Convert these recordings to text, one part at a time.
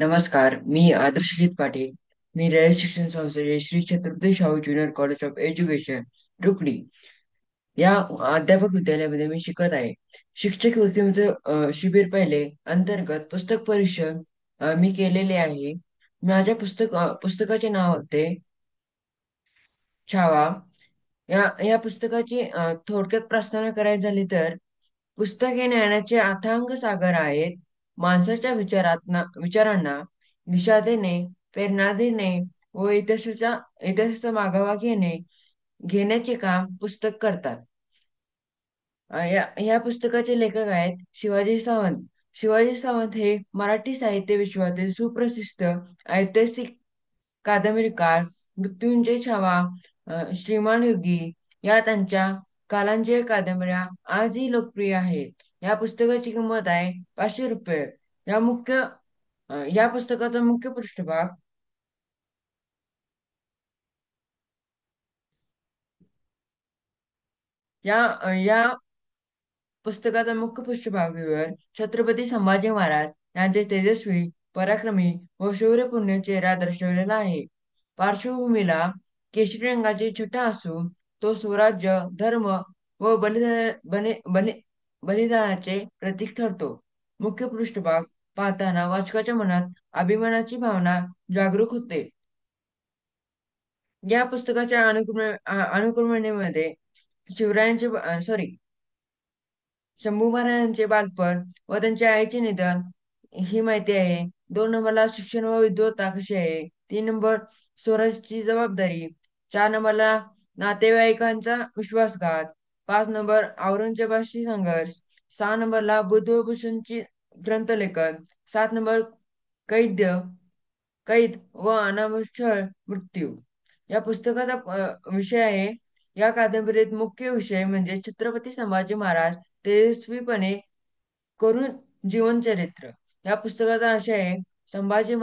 नमस्कार, मी आदर्शजीत पाटील. मी रयत शिक्षण संस्थेचे Shri Chhatrapati Shahu junior college of education, Rukadi या अध्यापक विद्यालयामध्ये मी शिकत आहे. शिक्षक वृत्तीचे शिबिर पहिले अंतर्गत पुस्तक परिषद मी केलेले आहे. माझ्या पुस्तकाचे नाव होते छावा. या पुस्तकाची थोडक्यात प्रस्तावना करायची झाली तर, पुस्तके ज्ञानाचे अथांग सागर आहेत. माणसाच्या विचारांना दिशा देणे, प्रेरणा देणे व इतिहासाचा मागोवा घेण्याचे काम पुस्तक करतात. या पुस्तकाचे लेखक आहेत शिवाजी सावंत. शिवाजी सावंत हे मराठी साहित्य विश्वातील सुप्रसिद्ध ऐतिहासिक कादंबरीकार. मृत्युंजय छावा, श्रीमान योगी या त्यांच्या कालांजय कादंबऱ्या आजही लोकप्रिय आहेत. या पुस्तकाची किंमत आहे ₹500. या पुस्तकाचा मुख्य पृष्ठभाग या पुस्तकाचा मुख्य पृष्ठभागावर छत्रपती संभाजी महाराज यांचे तेजस्वी, पराक्रमी व शौर्यपूर्ण चेहरा दर्शवलेला आहे. पार्श्वभूमीला केशरी रंगाची छटा असून तो स्वराज्य, धर्म व बलिदानाचे प्रतीक ठरतो. मुख्य पृष्ठभाग पाहताना वाचकाच्या मनात अभिमानाची भावना जागरूक होते. या पुस्तकाच्या अनुक्रमणिकेमध्ये शिवरायांचे सॉरी शंभू महाराजांचे बालपण व त्यांच्या आईचे निधन ही माहिती आहे. 2 नंबरला शिक्षण व विद्वत्ता कशी आहे. 3 नंबर स्वराज्याची जबाबदारी. 4 नंबरला नातेवाईकांचा विश्वासघात. 5 नंबर औरंगजेबाशी संघर्ष. 6 नंबरला बुद्धभूषणची ग्रंथलेखन. 7 नंबर कैद कैद व अनामोष्ठळ मृत्यू. या पुस्तकाचा विषय आहे. या कादंबरीत मुख्य विषय म्हणजे छत्रपती संभाजी महाराज तेजस्वीपणे करून जीवनचरित्र. या पुस्तकाचा आशय आहे संभाजी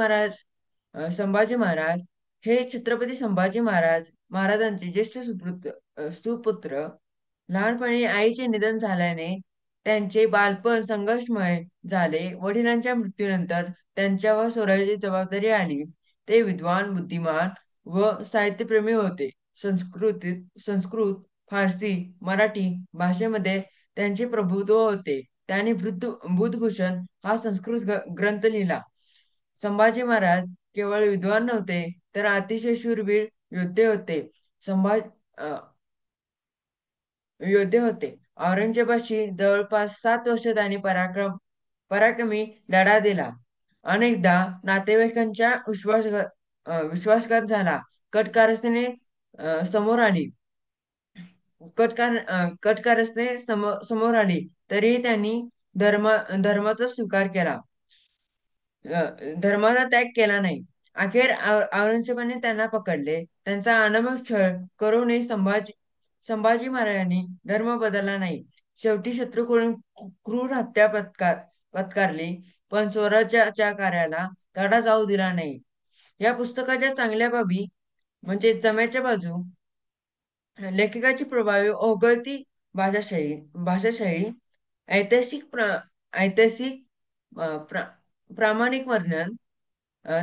महाराज हे छत्रपती संभाजी महाराजांचे ज्येष्ठ सुपुत्र. लहानपणी आईचे निधन झाल्याने त्यांचे बालपण संघर्षमय झाले. वडिलांच्या मृत्यूनंतर त्यांच्यावर स्वराज्याची जबाबदारी आली. ते विद्वान, बुद्धिमान व साहित्यप्रेमी होते. संस्कृत, फारसी, मराठी भाषेमध्ये त्यांचे प्रभुत्व होते. त्यांनी बुद्धभूषण हा संस्कृत ग्रंथ लिहिला. संभाजी महाराज केवळ विद्वान नव्हते, तर अतिशय शूरवीर योद्धे होते. संभाज अ, योद्धे होते. औरंगजेबाशी जवळपास 7 वर्ष त्यांनी पराक्रमी लढा दिला. अनेकदा नातेवाईकांच्या विश्वासघात झाला. कट कारस्थाने समोर आली. कट कारस्थाने समोर आली, तरीही त्यांनी धर्माचा स्वीकार केला. धर्माचा त्याग केला नाही. अखेर औरंगजेबाने त्यांना पकडले. त्यांचा अनमोल छळ करूनही संभाजी महाराजांनी धर्म बदलला नाही. शेवटी शत्रूकडून क्रूर हत्या पत्कारली, पण स्वराज्याच्या कार्याला तडा जाऊ दिला नाही. या पुस्तकाच्या चांगल्या बाबी म्हणजे जमेच्या बाजू, लेखकाची प्रभावी ओघळती भाषाशैली, ऐतिहासिक ऐतिहासिक प्रामाणिक वर्णन.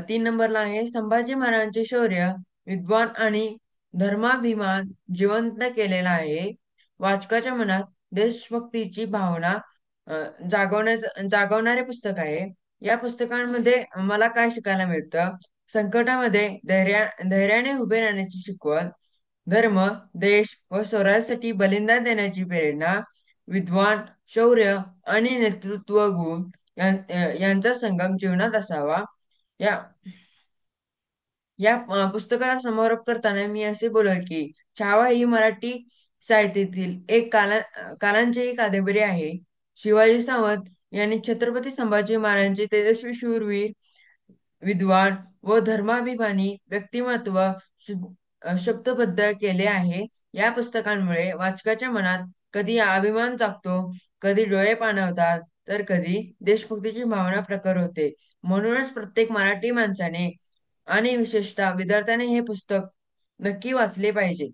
3 नंबरला आहे संभाजी महाराजांचे शौर्य, विद्वान आणि धर्माभिमान जिवंत केलेला आहे. वाचकाच्या मनात देशभक्तीची भावना अ, जागवणारे पुस्तक आहे. या पुस्तकांमध्ये मला काय शिकायला मिळतं? संकटामध्ये धैर्याने उभे राहण्याची शिकवण, धर्म, देश व स्वराज्यासाठी बलिदान देण्याची प्रेरणा, विद्वान, शौर्य आणि नेतृत्व गुण यांचा संगम जीवनात असावा. या पुस्तकाला समारोप करताना मी असे बोलेल की छावा ही मराठी साहित्यातील एक कालांची कादंबरी आहे. शिवाजी सावंत यांनी छत्रपती संभाजी महाराजांचे तेजस्वी शूरवीर, विद्वान व धर्माभिमानी व्यक्तिमत्व शब्दबद्ध केले आहे. या पुस्तकांमुळे वाचकाच्या मनात कधी अभिमान जागतो, कधी डोळे पाणवतात, तर कधी देशभक्तीची भावना प्रकट होते. म्हणूनच प्रत्येक मराठी माणसाने आणि विशेषतः विद्यार्थ्याने हे पुस्तक नक्की वाचले पाहिजे.